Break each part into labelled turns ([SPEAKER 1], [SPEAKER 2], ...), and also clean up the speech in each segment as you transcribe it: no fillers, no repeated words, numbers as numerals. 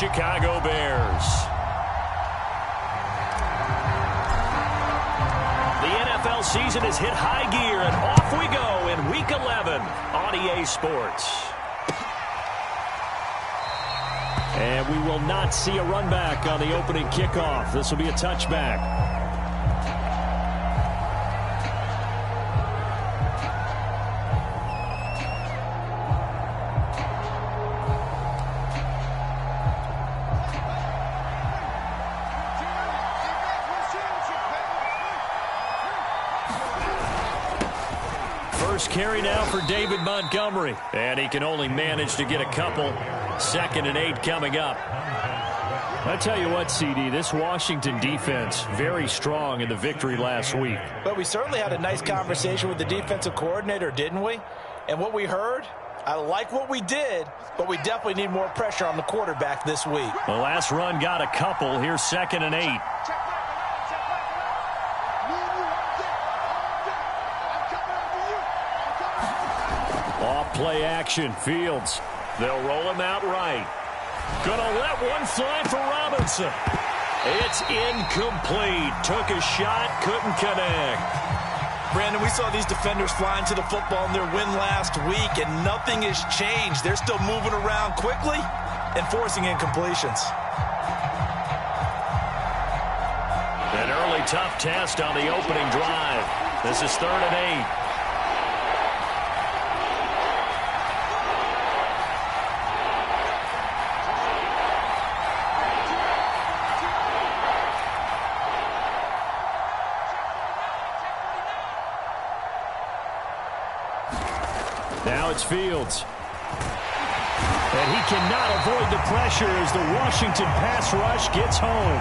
[SPEAKER 1] Chicago Bears. The NFL season has hit high gear, and off we go in Week 11 on EA Sports. And we will not see a run back on the opening kickoff. This will be a touchback. First carry now for David Montgomery. And he can only manage to get a couple. 2nd and 8 coming up. I tell you what, CD, this Washington defense, very strong in the victory last week.
[SPEAKER 2] But we certainly had a nice conversation with the defensive coordinator, didn't we? And what we heard, I like what we did, but we definitely need more pressure on the quarterback this week.
[SPEAKER 1] The last run got a couple. Here's 2nd and 8. Off play action, Fields. They'll roll him out right. Gonna let one fly for Robinson. It's incomplete. Took a shot, couldn't connect.
[SPEAKER 2] Brandon, we saw these defenders flying to the football in their win last week, and nothing has changed. They're still moving around quickly and forcing incompletions.
[SPEAKER 1] An early tough test on the opening drive. This is 3rd and 8. Now it's Fields. And he cannot avoid the pressure as the Washington pass rush gets home.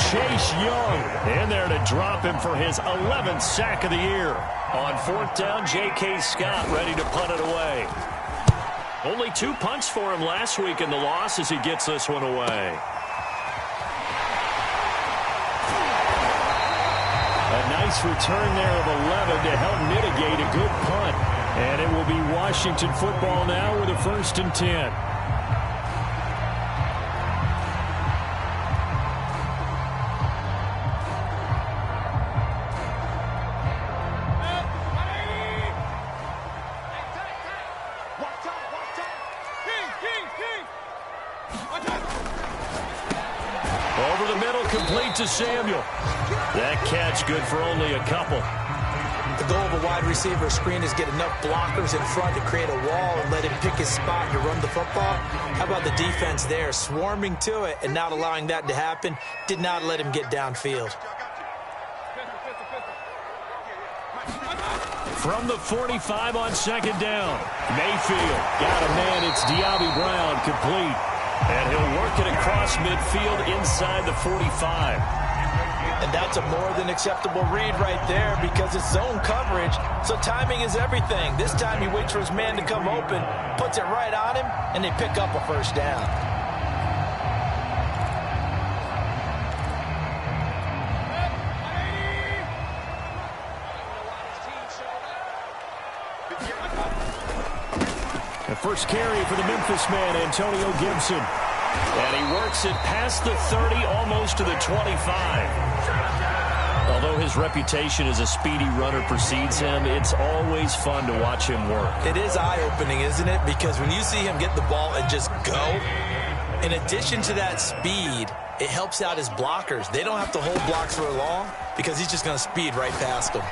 [SPEAKER 1] Chase Young in there to drop him for his 11th sack of the year. On 4th down, J.K. Scott ready to punt it away. Only 2 punts for him last week in the loss as he gets this one away. A nice return there of 11 to help mitigate a good punt. And it will be Washington football now with a 1st and 10. Over the middle, complete to Samuel. That catch good for only a couple.
[SPEAKER 2] The goal of a wide receiver screen is get enough blockers in front to create a wall and let him pick his spot to run the football. How about the defense there, swarming to it and not allowing that to happen? Did not let him get downfield.
[SPEAKER 1] From the 45 on 2nd down. Mayfield got a man. It's Diaby Brown complete. And he'll work it across midfield inside the 45.
[SPEAKER 2] And that's a more than acceptable read right there because it's zone coverage, so timing is everything. This time he waits for his man to come open, puts it right on him, and they pick up a 1st down.
[SPEAKER 1] The first carry for the Memphis man, Antonio Gibson. And he works it past the 30, almost to the 25. Although his reputation as a speedy runner precedes him, it's always fun to watch him work.
[SPEAKER 2] It is eye-opening, isn't it? Because when you see him get the ball and just go, in addition to that speed, it helps out his blockers. They don't have to hold blocks for long because he's just going to speed right past them.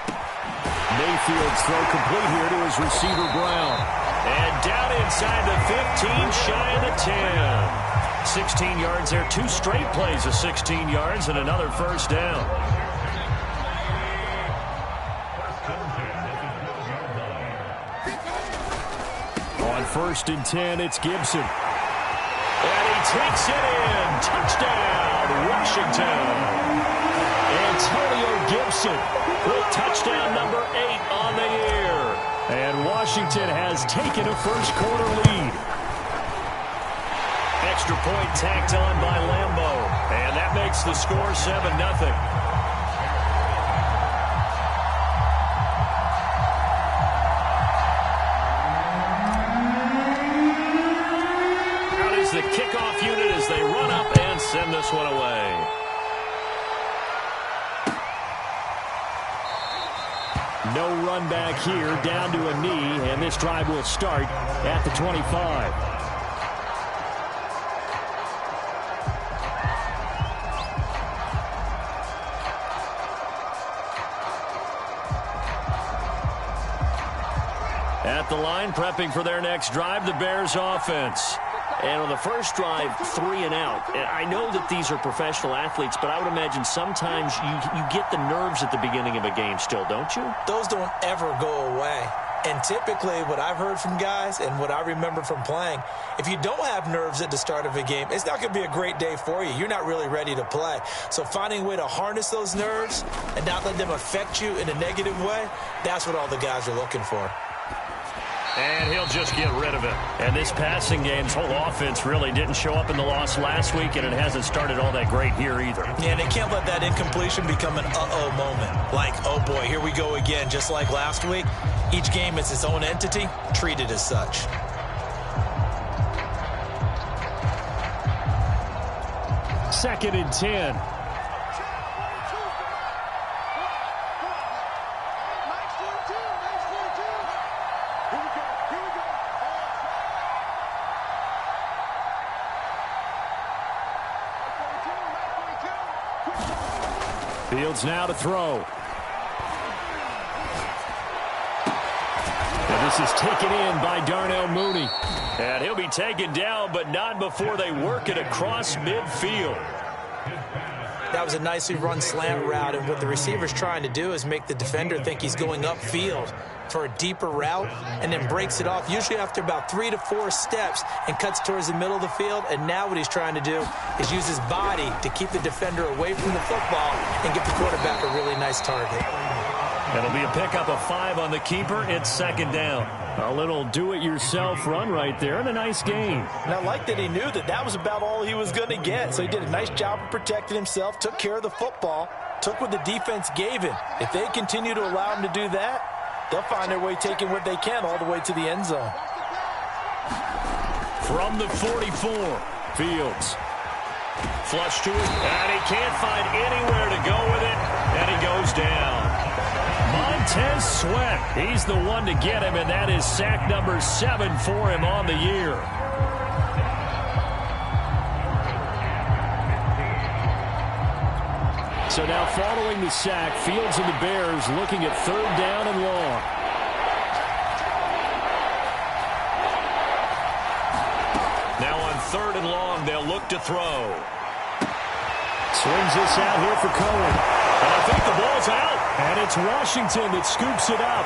[SPEAKER 1] Mayfield's throw complete here to his receiver, Brown. And down inside the 15, shy of the 10. 16 yards there, 2 straight plays of 16 yards and another 1st down. On 1st and 10, it's Gibson. And he takes it in. Touchdown, Washington. Antonio Gibson with touchdown number 8 on the year. And Washington has taken a 1st quarter lead. Extra point tacked on by Lambeau. And that makes the score 7-0. The kickoff unit as they this one away. No run back here, down to a knee, and this drive will start at the 25. At the line, prepping for their next drive, the Bears offense.
[SPEAKER 3] And on the first drive, 3 and out. And I know that these are professional athletes, but I would imagine sometimes you get the nerves at the beginning of a game still, don't you?
[SPEAKER 2] Those don't ever go away. And typically what I've heard from guys and what I remember from playing, if you don't have nerves at the start of a game, it's not going to be a great day for you. You're not really ready to play. So finding a way to harness those nerves and not let them affect you in a negative way, that's what all the guys are looking for.
[SPEAKER 1] And he'll just get rid of it. And this passing game's whole offense really didn't show up in the loss last week, and it hasn't started all that great here either.
[SPEAKER 2] Yeah, and they can't let that incompletion become an uh-oh moment. Like, oh boy, here we go again, just like last week. Each game is its own entity, treated as such.
[SPEAKER 1] Second and 10. Fields now to throw. And this is taken in by Darnell Mooney. And he'll be taken down, but not before they work it across midfield.
[SPEAKER 2] That was a nicely run slant route, and what the receiver's trying to do is make the defender think he's going upfield for a deeper route and then breaks it off, usually after about 3 to 4 steps, and cuts towards the middle of the field. And now what he's trying to do is use his body to keep the defender away from the football and give the quarterback a really nice target.
[SPEAKER 1] It'll be a pickup of 5 on the keeper. It's second down. A little do-it-yourself run right there and a nice gain.
[SPEAKER 2] And I like that he knew that that was about all he was going to get. So he did a nice job of protecting himself, took care of the football, took what the defense gave him. If they continue to allow him to do that, they'll find their way taking what they can all the way to the end zone.
[SPEAKER 1] From the 44, Fields. Flush to it, and he can't find anywhere to go with it, and he goes down. Montez Sweat, he's the one to get him, and that is sack number 7 for him on the year. So now following the sack, Fields and the Bears looking at third down and long. Now on third and long, they'll look to throw. Swings this out here for Cohen. And I think the ball's out. And it's Washington that scoops it up.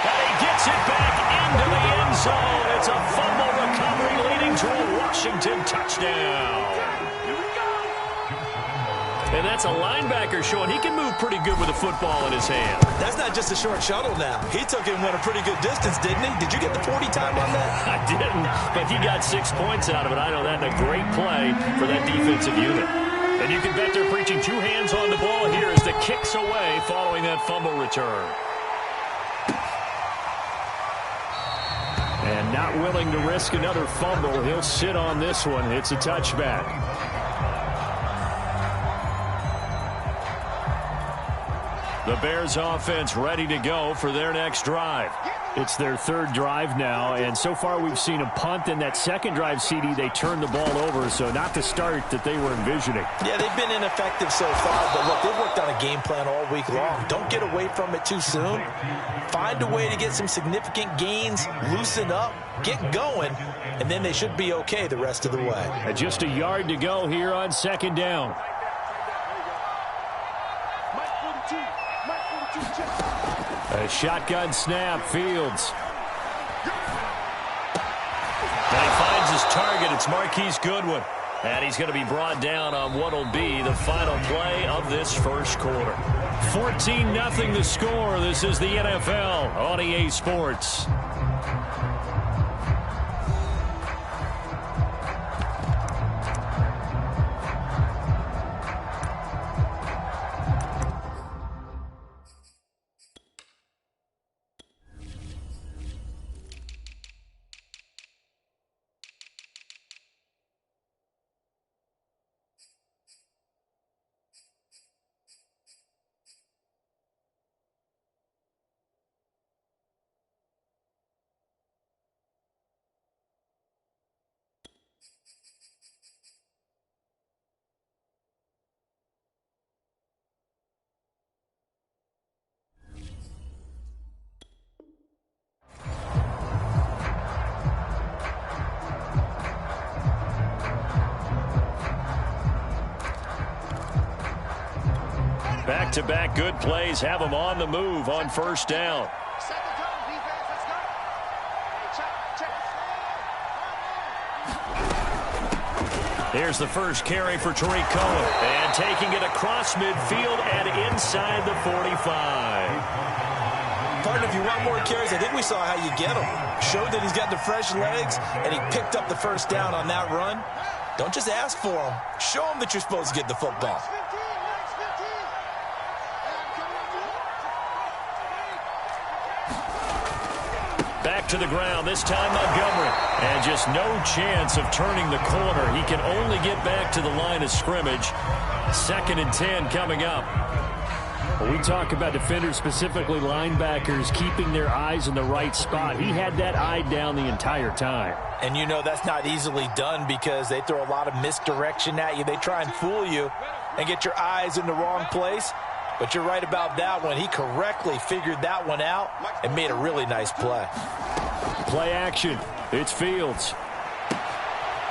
[SPEAKER 1] And he gets it back into the end zone. It's a fumble recovery leading to a Washington touchdown. And that's a linebacker showing he can move pretty good with a football in his hand.
[SPEAKER 2] That's not just a short shuttle now. He took it and went a pretty good distance, didn't he? Did you get the 40 time on that?
[SPEAKER 1] I didn't, but he got 6 points out of it. I know that's a great play for that defensive unit. And you can bet they're preaching 2 hands on the ball here as the kick's away following that fumble return. And not willing to risk another fumble, he'll sit on this one. It's a touchback. The Bears offense ready to go for their next drive. It's their third drive now, and so far we've seen a punt. In that second drive, CD, they turned the ball over, so not the start that they were envisioning.
[SPEAKER 2] Yeah, they've been ineffective so far, but look, they've worked on a game plan all week long. Don't get away from it too soon. Find a way to get some significant gains, loosen up, get going, and then they should be okay the rest of the way.
[SPEAKER 1] Just a yard to go here on second down. A shotgun snap, Fields. And he finds his target. It's Marquise Goodwin. And he's going to be brought down on what will be the final play of this first quarter. 14-0 the score. This is the NFL on EA Sports. Back-to-back good plays have them on the move on first down. Here's the first carry for Tariq Cohen. And taking it across midfield and inside the 45.
[SPEAKER 2] Partner, if you want more carries, I think we saw how you get them. Showed that he's got the fresh legs, and he picked up the first down on that run. Don't just ask for them. Show them that you're supposed to get the football.
[SPEAKER 1] Back to the ground, this time Montgomery. And just no chance of turning the corner. He can only get back to the line of scrimmage. 2nd and 10 coming up.
[SPEAKER 4] Well, we talk about defenders, specifically linebackers, keeping their eyes in the right spot. He had that eye down the entire time.
[SPEAKER 2] And you know that's not easily done because they throw a lot of misdirection at you. They try and fool you and get your eyes in the wrong place. But you're right about that one. He correctly figured that one out and made a really nice play.
[SPEAKER 1] Play action. It's Fields.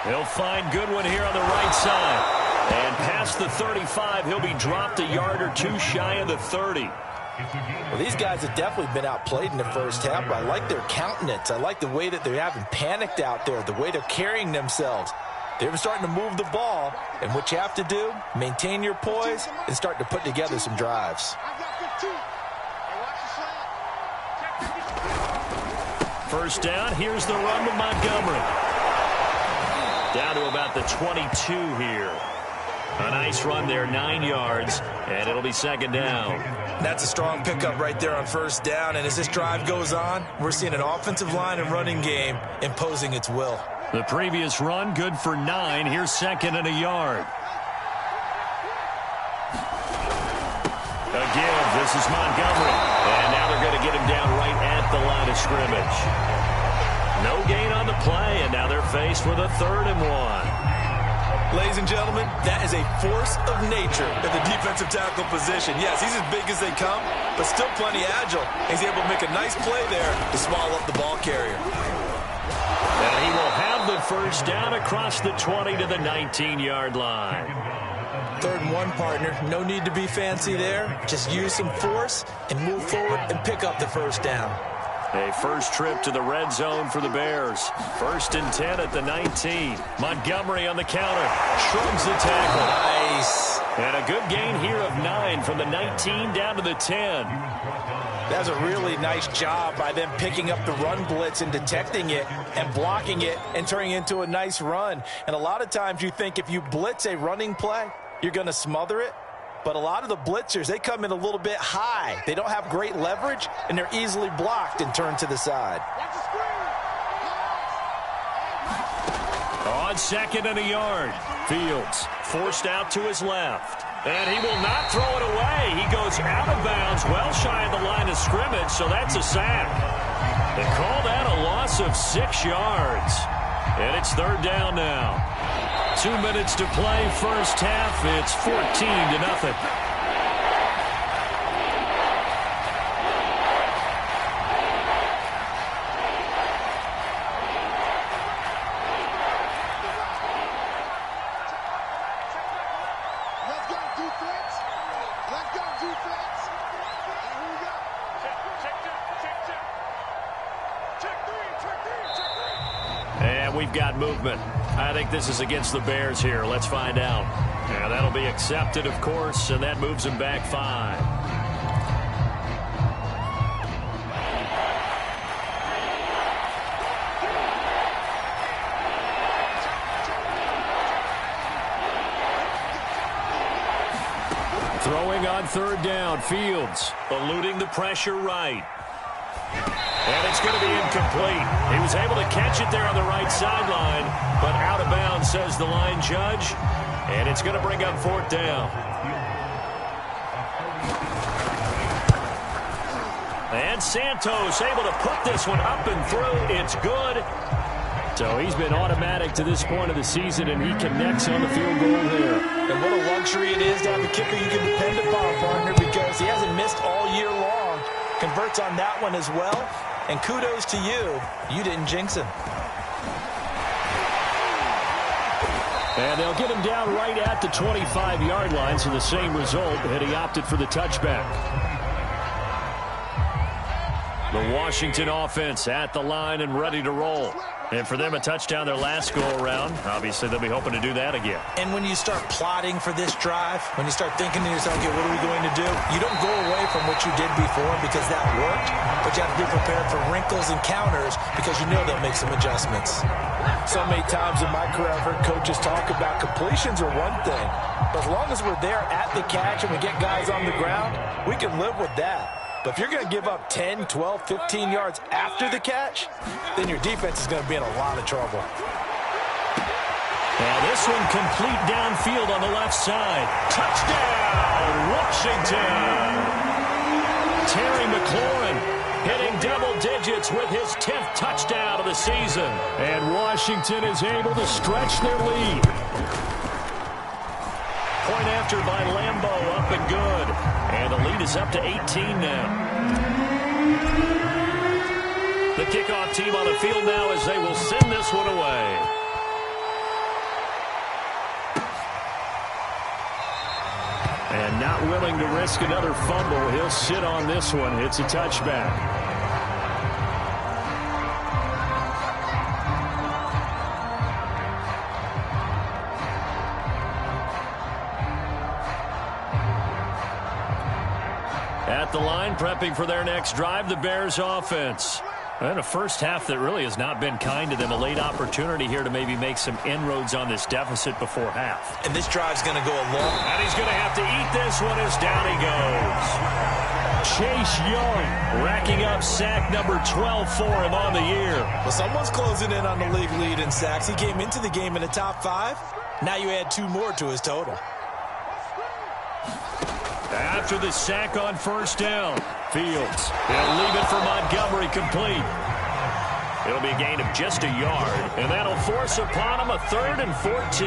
[SPEAKER 1] He'll find Goodwin here on the right side. And past the 35, he'll be dropped a yard or two shy of the 30.
[SPEAKER 2] Well, these guys have definitely been outplayed in the first half, but I like their countenance. I like the way that they haven't panicked out there, the way they're carrying themselves. They're starting to move the ball, and what you have to do, maintain your poise and start to put together some drives.
[SPEAKER 1] First down, here's the run with Montgomery. Down to about the 22 here. A nice run there, 9 yards, and it'll be 2nd down.
[SPEAKER 2] That's a strong pickup right there on first down, and as this drive goes on, we're seeing an offensive line and running game imposing its will.
[SPEAKER 1] The previous run, good for 9. Here's 2nd and a yard. A give. This is Montgomery. And now they're going to get him down right at the line of scrimmage. No gain on the play, and now they're faced with a 3rd and 1.
[SPEAKER 2] Ladies and gentlemen, that is a force of nature at the defensive tackle position. Yes, he's as big as they come, but still plenty agile. He's able to make a nice play there to swallow up the ball carrier.
[SPEAKER 1] And he will have the first down across the 20 to the 19-yard line.
[SPEAKER 2] 3rd and 1, partner. No need to be fancy there. Just use some force and move forward and pick up the first down.
[SPEAKER 1] A first trip to the red zone for the Bears. 1st and 10 at the 19. Montgomery on the counter. Shrugs the tackle.
[SPEAKER 2] Nice.
[SPEAKER 1] And a good gain here of 9 from the 19 down to the 10.
[SPEAKER 2] That's a really nice job by them picking up the run blitz and detecting it and blocking it and turning it into a nice run. And a lot of times you think if you blitz a running play, you're going to smother it. But a lot of the blitzers, they come in a little bit high. They don't have great leverage, and they're easily blocked and turned to the side.
[SPEAKER 1] On 2nd and a yard, Fields forced out to his left. And he will not throw it away. He goes out of bounds, well shy of the line of scrimmage, so that's a sack. They call that a loss of 6 yards. And it's 3rd down now. 2 minutes to play, first half. It's 14-0.
[SPEAKER 5] Let's go, defense. Let's go, defense. And here we go. Check 3.
[SPEAKER 1] And we've got movement. I think this is against the Bears here. Let's find out. And that'll be accepted, of course, and that moves him back 5. Throwing on 3rd down, Fields eluding the pressure right. And it's going to be incomplete. He was able to catch it there on the right sideline, but out of bounds, says the line judge. And it's going to bring up 4th down. And Santos able to put this one up and through. It's good. So he's been automatic to this point of the season, and he connects on the field goal there.
[SPEAKER 2] And what a luxury it is to have a kicker you can depend upon, partner, because he hasn't missed all year long. Converts on that one as well. And kudos to you. You didn't jinx him.
[SPEAKER 4] And they'll get him down right at the 25-yard line, so the same result, and he opted for the touchback. The Washington offense at the line and ready to roll. And for them, a touchdown their last go-around. Obviously, they'll be hoping to do that again.
[SPEAKER 2] And when you start plotting for this drive, when you start thinking to yourself, okay, what are we going to do? You don't go away from what you did before because that worked, but you have to be prepared for wrinkles and counters because you know they'll make some adjustments.
[SPEAKER 6] So many times in my career, I've heard coaches talk about completions are one thing, but as long as we're there at the catch and we get guys on the ground, we can live with that. But if you're going to give up 10, 12, 15 yards after the catch, then your defense is going to be in a lot of trouble.
[SPEAKER 4] And this one complete downfield on the left side. Touchdown, Washington! Terry McLaurin hitting double digits with his 10th touchdown of the season. And Washington is able to stretch their lead. Point after by Lambeau, up and good. And the lead is up to 18 now. The kickoff team on the field now as they will send this one away. And not willing to risk another fumble, he'll sit on this one. It's a touchback. At the line, prepping for their next drive, the Bears offense. And a first half that really has not been kind to them. A late opportunity here to maybe make some inroads on this deficit before half.
[SPEAKER 2] And this drive's going to go along.
[SPEAKER 4] And he's going to have to eat this one as down he goes. Chase Young racking up sack number 12 for him on the year.
[SPEAKER 2] Well, someone's closing in on the league lead in sacks. He came into the game in the top 5. Now you add 2 more to his total.
[SPEAKER 4] After the sack on first down, Fields. He'll leave it for Montgomery complete. It'll be a gain of just a yard, and that'll force upon him a 3rd and 14.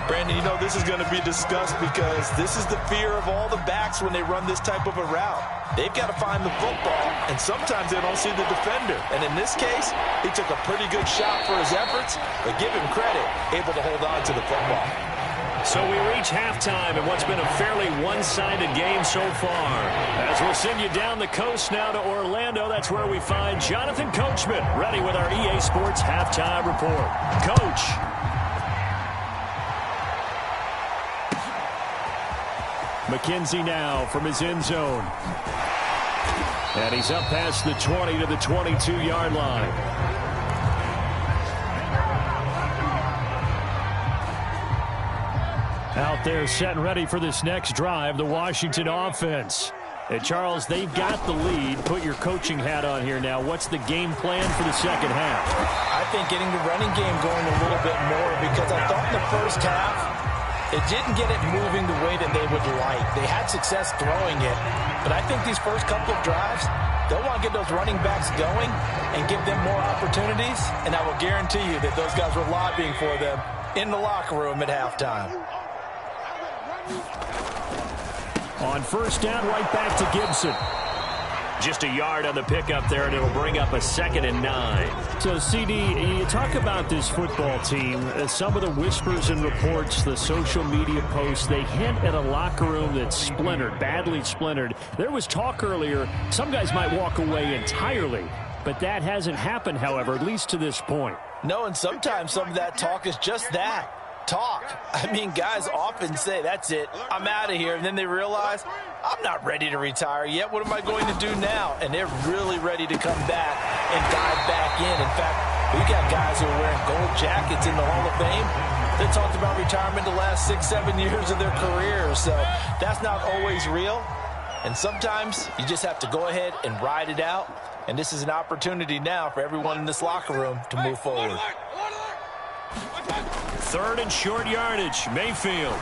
[SPEAKER 6] Brandon, you know this is going to be discussed because this is the fear of all the backs when they run this type of a route. They've got to find the football, and sometimes they don't see the defender. And in this case, he took a pretty good shot for his efforts, but give him credit, able to hold on to the football.
[SPEAKER 4] So we reach halftime in what's been a fairly one-sided game so far. As we'll send you down the coast now to Orlando, that's where we find Jonathan Coachman ready with our EA Sports Halftime Report. Coach. McKenzie now from his end zone. And he's up past the 20 to the 22-yard line. Out there set and ready for this next drive, the Washington offense. And Charles, they've got the lead. Put your coaching hat on here now. What's the game plan for the second half?
[SPEAKER 2] I think getting the running game going a little bit more because I thought in the first half it didn't get it moving the way that they would like. They had success throwing it, but I think these first couple of drives, they'll want to get those running backs going and give them more opportunities, and I will guarantee you that those guys were lobbying for them in the locker room at halftime.
[SPEAKER 4] On first down, right back to Gibson. Just a yard on the pickup there, and it'll bring up a 2nd and 9. So, CD, you talk about this football team. Some of the whispers and reports, the social media posts, they hint at a locker room that's splintered, badly splintered. There was talk earlier, some guys might walk away entirely. But that hasn't happened, however, at least to this point.
[SPEAKER 2] No, and sometimes some of that talk is just that. Talk. I mean, guys often say, that's it, I'm out of here. And then they realize, I'm not ready to retire yet. What am I going to do now? And they're really ready to come back and dive back in. In fact, we got guys who are wearing gold jackets in the Hall of Fame. They talked about retirement the last 6-7 years of their careers. So that's not always real. And sometimes you just have to go ahead and ride it out. And this is an opportunity now for everyone in this locker room to move forward.
[SPEAKER 4] 3rd and short yardage. Mayfield.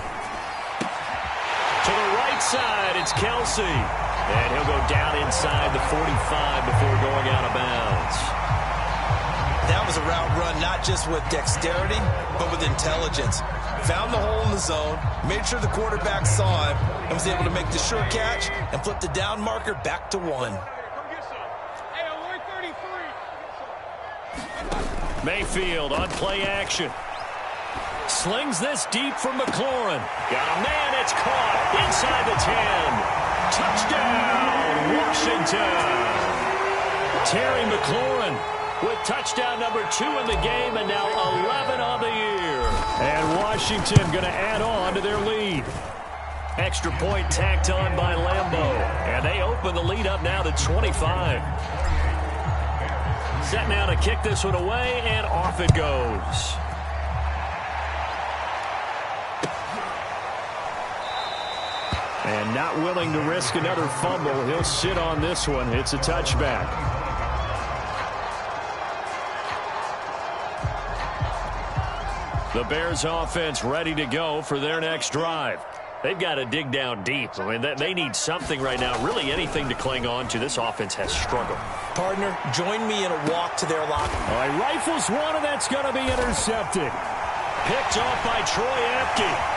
[SPEAKER 4] To the right side, it's Kelsey. And he'll go down inside the 45 before going out of bounds.
[SPEAKER 2] That was a route run not just with dexterity, but with intelligence. Found the hole in the zone, made sure the quarterback saw him, and was able to make the short catch and flip the down marker back to 1.
[SPEAKER 4] Mayfield on play action.
[SPEAKER 3] Slings this deep from McLaurin. Got a man, it's caught inside the 10. Touchdown, Washington. Terry McLaurin with touchdown number 2 in the game, and now 11 on the year.
[SPEAKER 1] And Washington going to add on to their lead.
[SPEAKER 3] Extra point tacked on by Lambeau. And they open the lead up now to 25. Set now to kick this one away, and off it goes.
[SPEAKER 1] And not willing to risk another fumble. He'll sit on this one. It's a touchback. The Bears offense ready to go for their next drive.
[SPEAKER 3] They've got to dig down deep. I mean, they need something right now, really anything to cling on to. This offense has struggled.
[SPEAKER 2] Partner, join me in a walk to their locker.
[SPEAKER 1] All right, rifles one, and that's going to be intercepted.
[SPEAKER 3] Picked off by Troy Apke.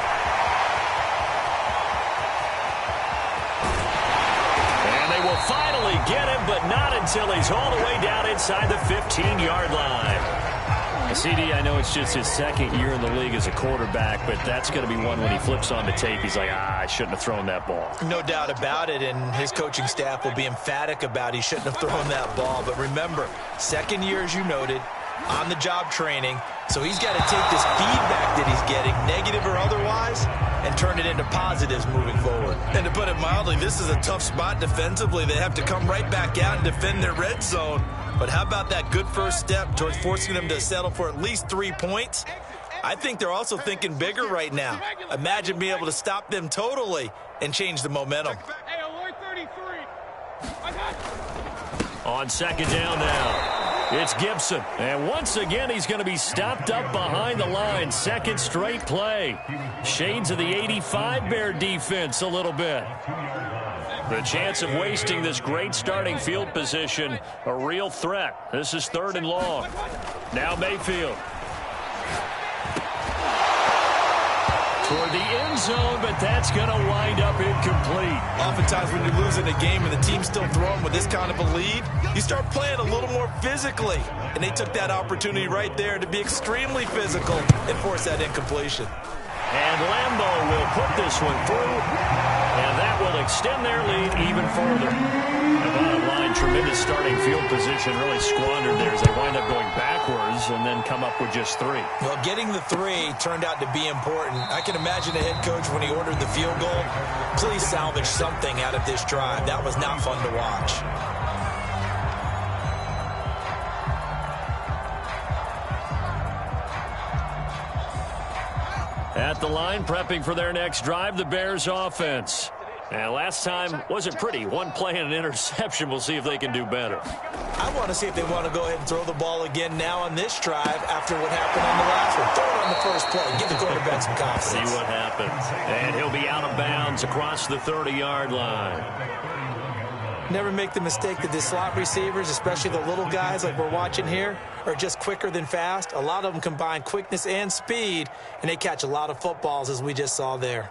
[SPEAKER 3] Will finally get him, but not until he's all the way down inside the 15-yard line.
[SPEAKER 1] CD, I know it's just his second year in the league as a quarterback, but that's going to be one when he flips on the tape. He's like, I shouldn't have thrown that ball.
[SPEAKER 2] No doubt about it, and his coaching staff will be emphatic about he shouldn't have thrown that ball. But remember, second year, as you noted, on-the-job training, so he's got to take this feedback that he's getting, negative or otherwise, and turn it into positives moving forward.
[SPEAKER 6] And to put it mildly, this is a tough spot defensively. They have to come right back out and defend their red zone. But how about that good first step towards forcing them to settle for at least 3 points? I think they're also thinking bigger right now. Imagine being able to stop them totally and change the momentum.
[SPEAKER 3] On second down now. It's Gibson.
[SPEAKER 1] And once again, he's going to be stopped up behind the line. Second straight play. Shades of the 85 Bear defense a little bit.
[SPEAKER 3] The chance of wasting this great starting field position, a real threat. This is 3rd and long. Now Mayfield.
[SPEAKER 1] Toward the end zone, but that's going to wind up incomplete.
[SPEAKER 6] Oftentimes when you're losing a game and the team's still throwing with this kind of a lead, you start playing a little more physically. And they took that opportunity right there to be extremely physical and force that incompletion.
[SPEAKER 3] And Lambeau will put this one through, and that will extend their lead even further. The bottom line, tremendous starting field position, really squandered there as they wind up going backwards and then come up with just 3.
[SPEAKER 2] Well, getting the 3 turned out to be important. I can imagine the head coach when he ordered the field goal. Please salvage something out of this drive. That was not fun to watch.
[SPEAKER 3] At the line, prepping for their next drive, the Bears offense. And last time wasn't pretty. One play and an interception. We'll see if they can do better.
[SPEAKER 2] I want to see if they want to go ahead and throw the ball again now on this drive after what happened on the last one. Throw it on the first play. Give the quarterback some confidence.
[SPEAKER 3] See what happens. And he'll be out of bounds across the 30-yard line.
[SPEAKER 2] Never make the mistake that the slot receivers, especially the little guys like we're watching here, are just quicker than fast. A lot of them combine quickness and speed, and they catch a lot of footballs, as we just saw there.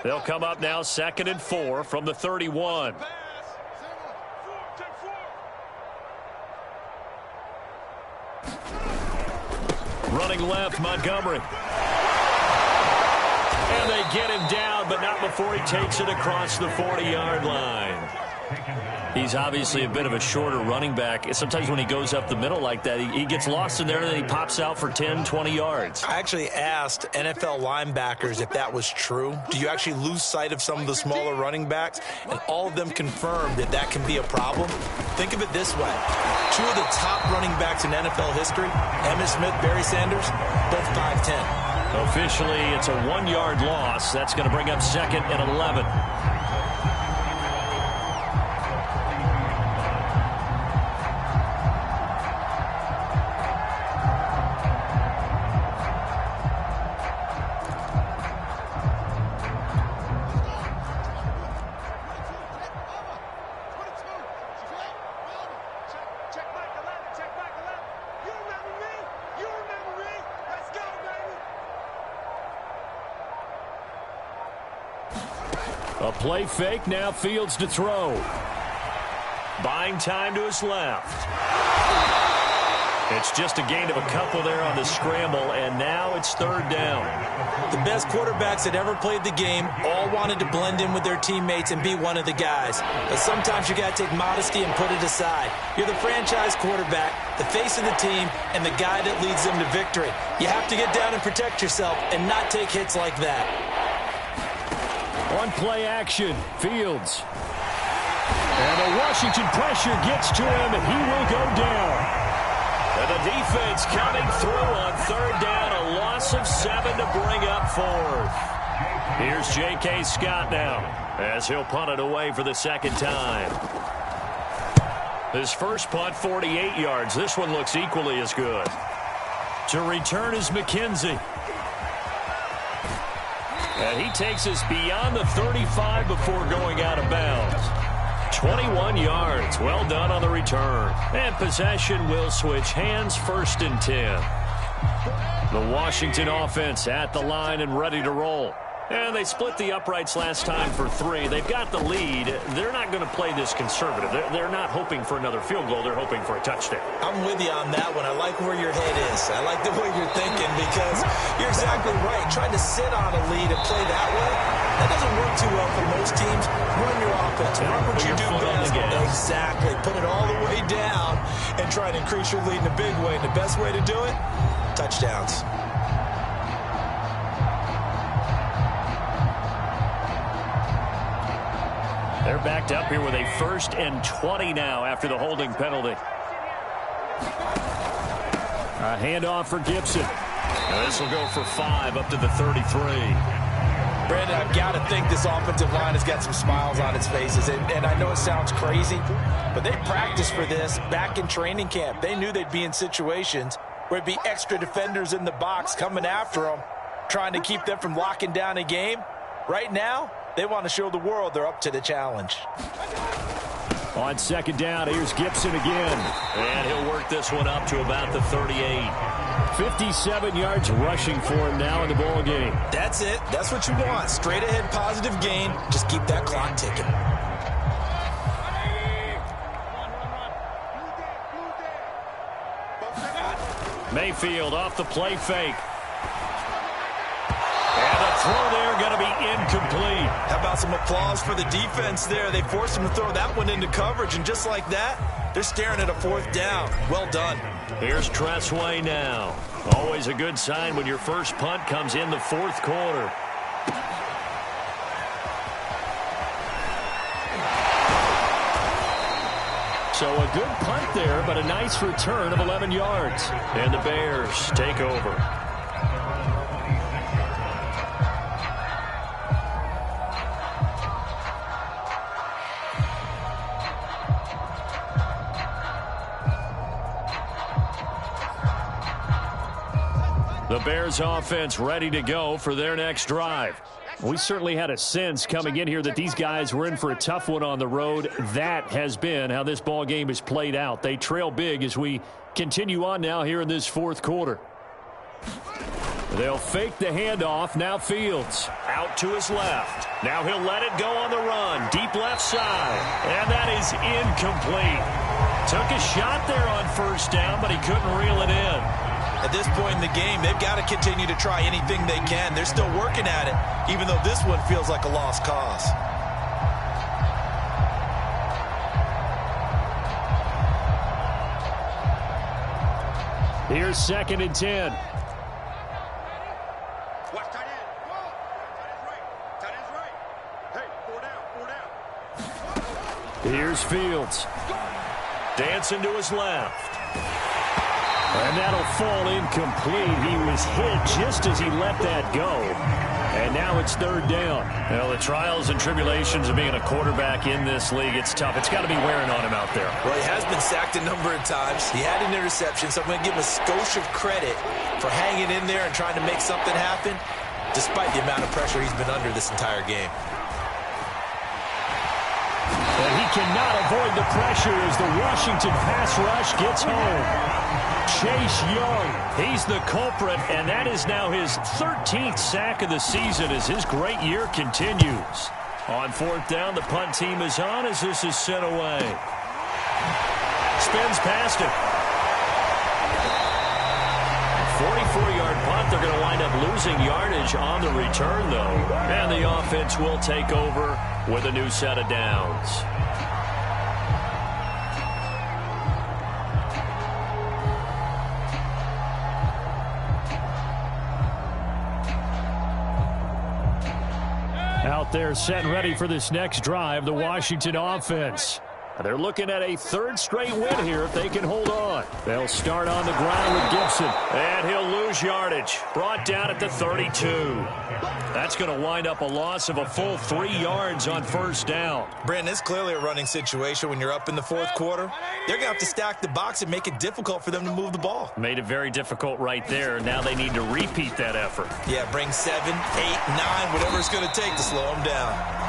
[SPEAKER 3] They'll come up now 2nd and 4 from the 31. Running left, Montgomery. And they get him down, but not before he takes it across the 40-yard line. He's obviously a bit of a shorter running back. Sometimes when he goes up the middle like that, he gets lost in there, and then he pops out for 10, 20 yards.
[SPEAKER 2] I actually asked NFL linebackers if that was true. Do you actually lose sight of some of the smaller running backs? And all of them confirmed that that can be a problem. Think of it this way. 2 of the top running backs in NFL history, Emmitt Smith, Barry Sanders, both 5'10".
[SPEAKER 3] Officially, it's a 1-yard loss. That's going to bring up 2nd and 11.
[SPEAKER 4] A play fake, now Fields to throw. Buying time to his left. It's just a gain of a couple there on the scramble, and now it's third down.
[SPEAKER 2] The best quarterbacks that ever played the game all wanted to blend in with their teammates and be one of the guys. But sometimes you got to take modesty and put it aside. You're the franchise quarterback, the face of the team, and the guy that leads them to victory. You have to get down and protect yourself and not take hits like that.
[SPEAKER 4] On play action, Fields. And the Washington pressure gets to him, and he will go down. And the defense coming through on third down, a loss of 7 to bring up fourth. Here's J.K. Scott now, as he'll punt it away for the second time. His first punt, 48 yards. This one looks equally as good. To return is McKenzie. And he takes us beyond the 35 before going out of bounds. 21 yards. Well done on the return. And possession will switch hands, 1st and 10. The Washington offense at the line and ready to roll. And they split the uprights last time for 3. They've got the lead. They're not going to play this conservative. They're not hoping for another field goal. They're hoping for a touchdown.
[SPEAKER 2] I'm with you on that one. I like where your head is. I like the way you're thinking because you're exactly right. Trying to sit on a lead and play that way, that doesn't work too well for most teams. Run your offense. Run what you do best. Exactly. Put it all the way down and try to increase your lead in a big way. And the best way to do it, touchdowns.
[SPEAKER 4] They're backed up here with a 1st and 20 now after the holding penalty. A handoff for Gibson. Now this will go for 5 up to the 33.
[SPEAKER 2] Brandon, I've got to think this offensive line has got some smiles on its faces. And I know it sounds crazy, but they practiced for this back in training camp. They knew they'd be in situations where it'd be extra defenders in the box coming after them, trying to keep them from locking down a game. Right now, they want to show the world they're up to the challenge.
[SPEAKER 4] On second down, here's Gibson again.
[SPEAKER 3] And he'll work this one up to about the 38.
[SPEAKER 4] 57 yards rushing for him now in the ball game.
[SPEAKER 2] That's it. That's what you want. Straight ahead positive gain. Just keep that clock ticking.
[SPEAKER 4] Mayfield off the play fake. And the throw there going to be incomplete.
[SPEAKER 6] How about some applause for the defense there? They forced him to throw that one into coverage, and just like that, they're staring at a 4th down. Well done.
[SPEAKER 3] Here's Tressway now. Always a good sign when your first punt comes in the 4th quarter.
[SPEAKER 4] So a good punt there, but a nice return of 11 yards.
[SPEAKER 3] And the Bears take over.
[SPEAKER 4] The Bears offense ready to go for their next drive. We certainly had a sense coming in here that these guys were in for a tough one on the road. That has been how this ball game is played out. They trail big as we continue on now here in this 4th quarter. They'll fake the handoff. Now Fields out to his left. Now he'll let it go on the run. Deep left side. And that is incomplete. Took a shot there on 1st down, but he couldn't reel it in.
[SPEAKER 2] At this point in the game, they've got to continue to try anything they can. They're still working at it, even though this one feels like a lost cause.
[SPEAKER 4] Here's 2nd and 10.
[SPEAKER 5] Watch tight end. Tight end's right. Hey, 4 down.
[SPEAKER 4] Here's Fields.
[SPEAKER 3] Dancing to his left.
[SPEAKER 4] And that'll fall incomplete. He was hit just as he let that go. And now it's 3rd down.
[SPEAKER 3] Well, the trials and tribulations of being a quarterback in this league, it's tough. It's got to be wearing on him out there.
[SPEAKER 2] Well, he has been sacked a number of times. He had an interception, so I'm going to give him a skosh of credit for hanging in there and trying to make something happen, despite the amount of pressure he's been under this entire game.
[SPEAKER 4] And he cannot avoid the pressure as the Washington pass rush gets home. Chase Young, he's the culprit, and that is now his 13th sack of the season as his great year continues. On fourth down, the punt team is on as this is sent away. Spins past it. 44-yard punt. They're going to wind up losing yardage on the return, though. And the offense will take over with a new set of downs. Out there set and ready for this next drive, the Washington offense. They're looking at a third straight win here if they can hold on. They'll start on the ground with Gibson. And he'll lose yardage. Brought down at the 32. That's going to wind up a loss of a full 3 yards on first down.
[SPEAKER 2] Brandon, it's clearly a running situation when you're up in the fourth quarter. They're going to have to stack the box and make it difficult for them to move the ball.
[SPEAKER 4] Made it very difficult right there. Now they need to repeat that effort.
[SPEAKER 2] Yeah, bring 7, 8, 9, whatever it's going to take to slow them down.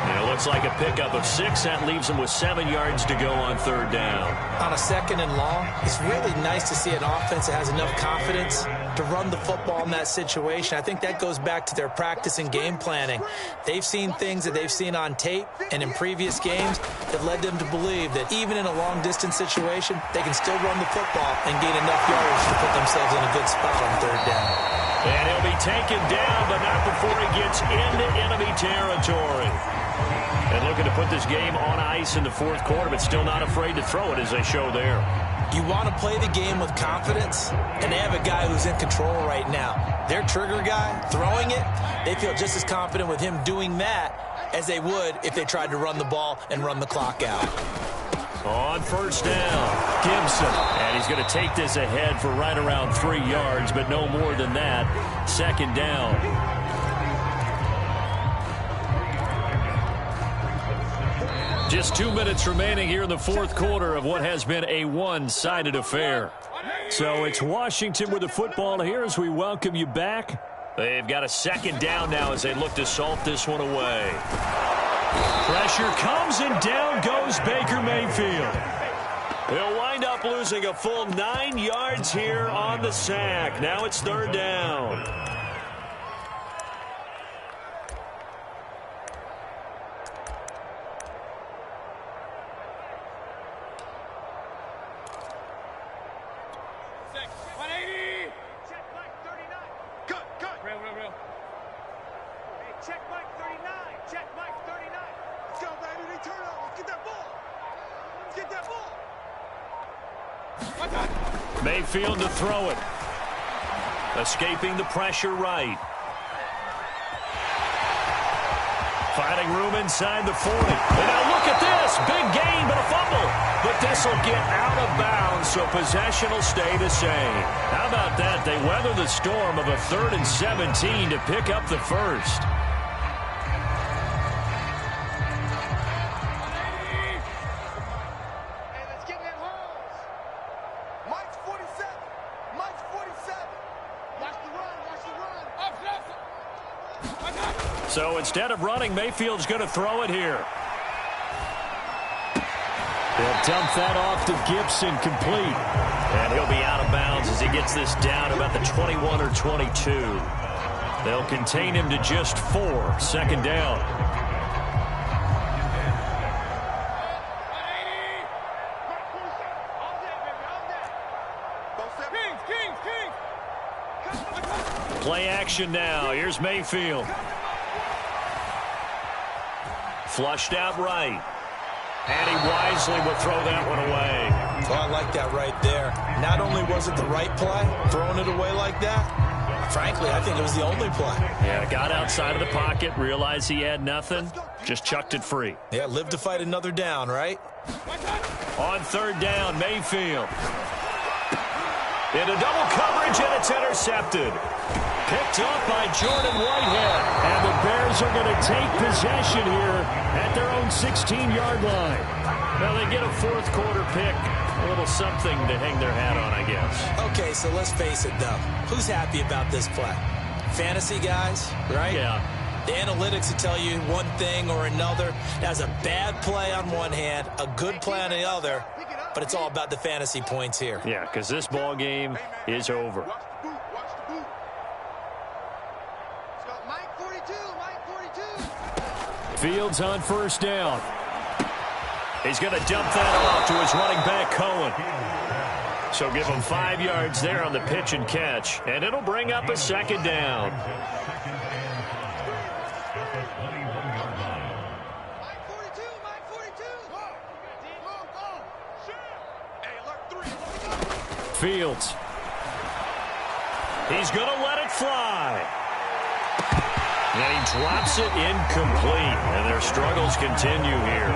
[SPEAKER 4] And it looks like a pickup of 6. That leaves them with 7 yards to go on third down.
[SPEAKER 2] On a second and long, it's really nice to see an offense that has enough confidence to run the football in that situation. I think that goes back to their practice and game planning. They've seen things that they've seen on tape and in previous games that led them to believe that even in a long-distance situation, they can still run the football and gain enough yardage to put themselves in a good spot on third down.
[SPEAKER 4] And he'll be taken down, but not before he gets into enemy territory. And looking to put this game on ice in the fourth quarter, but still not afraid to throw it as they show there.
[SPEAKER 2] You want to play the game with confidence, and they have a guy who's in control right now. Their trigger guy, throwing it, they feel just as confident with him doing that as they would if they tried to run the ball and run the clock out.
[SPEAKER 4] On first down, Gibson. And he's going to take this ahead for right around 3 yards, but no more than that. Second down. Just 2 minutes remaining here in the fourth quarter of what has been a one-sided affair. So it's Washington with the football here as we welcome you back. They've got a second down now as they look to salt this one away. Pressure comes and down goes Baker Mayfield. He'll wind up losing a full 9 yards here on the sack. Now it's third down. Mayfield to throw it. Escaping the pressure right. Finding room inside the 40. And now look at this. Big gain, but a fumble. But this will get out of bounds, so possession will stay the same. How about that? They weather the storm of a 3rd and 17 to pick up the first. So instead of running, Mayfield's going to throw it here. They'll dump that off to Gibson, complete. And he'll be out of bounds as he gets this down about the 21 or 22. They'll contain him to just 4. Second down. Play action now. Here's Mayfield. Flushed out right. And he wisely will throw that one away.
[SPEAKER 2] Oh, I like that right there. Not only was it the right play, throwing it away like that, frankly, I think it was the only play.
[SPEAKER 4] Yeah, got outside of the pocket, realized he had nothing, just chucked it free.
[SPEAKER 2] Yeah, live to fight another down, right?
[SPEAKER 4] On third down, Mayfield. Into double coverage, and it's intercepted. Picked up by Jordan Whitehead. And the Bears are going to take possession here at their own 16-yard line. Now they get a fourth quarter pick. A little something to hang their hat on, I guess.
[SPEAKER 2] Okay, so let's face it, though. Who's happy about this play? Fantasy guys, right?
[SPEAKER 4] Yeah.
[SPEAKER 2] The analytics will tell you one thing or another. That's a bad play on one hand, a good play on the other, but it's all about the fantasy points here.
[SPEAKER 4] Yeah, because this ball game is over.
[SPEAKER 1] Fields on first down.
[SPEAKER 4] He's going to dump that off to his running back, Cohen. So give him 5 yards there on the pitch and catch, and it'll bring up a second down.
[SPEAKER 1] Fields.
[SPEAKER 4] He's going to let it fly. And he drops it incomplete, and their struggles continue here.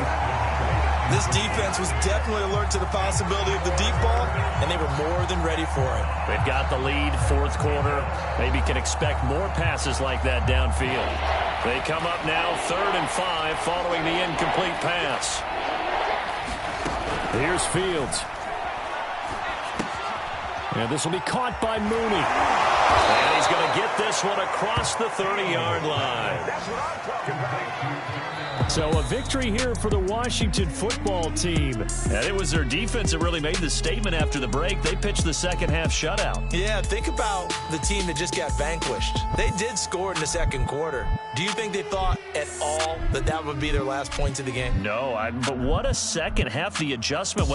[SPEAKER 6] This defense was definitely alert to the possibility of the deep ball, and they were more than ready for it.
[SPEAKER 4] They've got the lead, fourth quarter. Maybe can expect more passes like that downfield. They come up now 3rd and 5 following the incomplete pass.
[SPEAKER 1] Here's Fields. And this will be caught by Mooney.
[SPEAKER 4] And he's going to get this one across the 30-yard line.
[SPEAKER 1] So a victory here for the Washington football team.
[SPEAKER 4] And it was their defense that really made the statement after the break. They pitched the second half shutout.
[SPEAKER 2] Yeah, think about the team that just got vanquished. They did score in the second quarter. Do you think they thought at all that that would be their last points of the game?
[SPEAKER 4] No, but what a second half, the adjustment.